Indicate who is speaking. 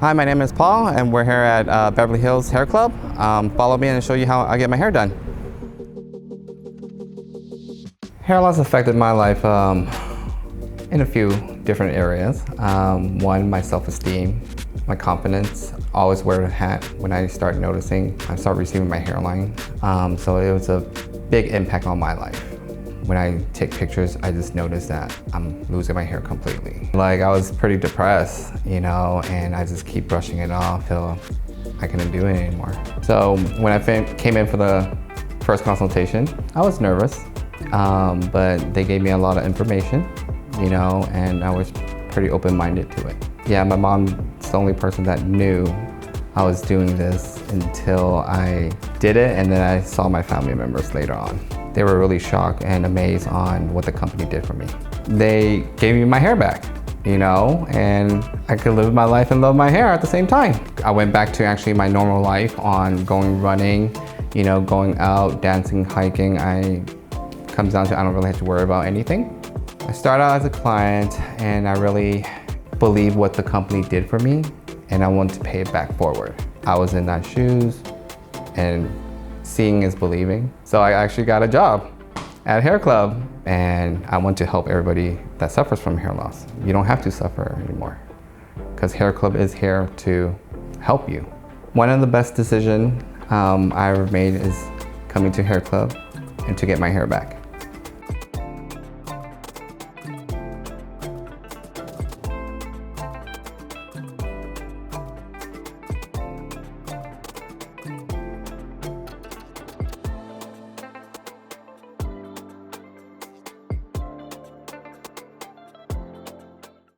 Speaker 1: Hi, my name is Paul, and we're here at Beverly Hills Hair Club. Follow me and I'll show you how I get my hair done. Hair loss affected my life in a few different areas. One, my self-esteem, my confidence. Always wear a hat when I start noticing, I start receiving my hairline. So it was a big impact on my life. When I take pictures, I just noticed that I'm losing my hair completely. Like, I was pretty depressed, and I just keep brushing it off till I couldn't do it anymore. So when I came in for the first consultation, I was nervous, but they gave me a lot of information, and I was pretty open-minded to it. Yeah, my mom's the only person that knew I was doing this until I did it, and then I saw my family members later on. They were really shocked and amazed on what the company did for me. They gave me my hair back, and I could live my life and love my hair at the same time. I went back to actually my normal life on going running, going out, dancing, hiking. Comes down to I don't really have to worry about anything. I started out as a client and I really believed what the company did for me, and I wanted to pay it back forward. I was in that shoes, and seeing is believing. So I actually got a job at a hair club, and I want to help everybody that suffers from hair loss. You don't have to suffer anymore, because Hair Club is here to help you. One of the best decisions I ever made is coming to Hair Club and to get my hair back.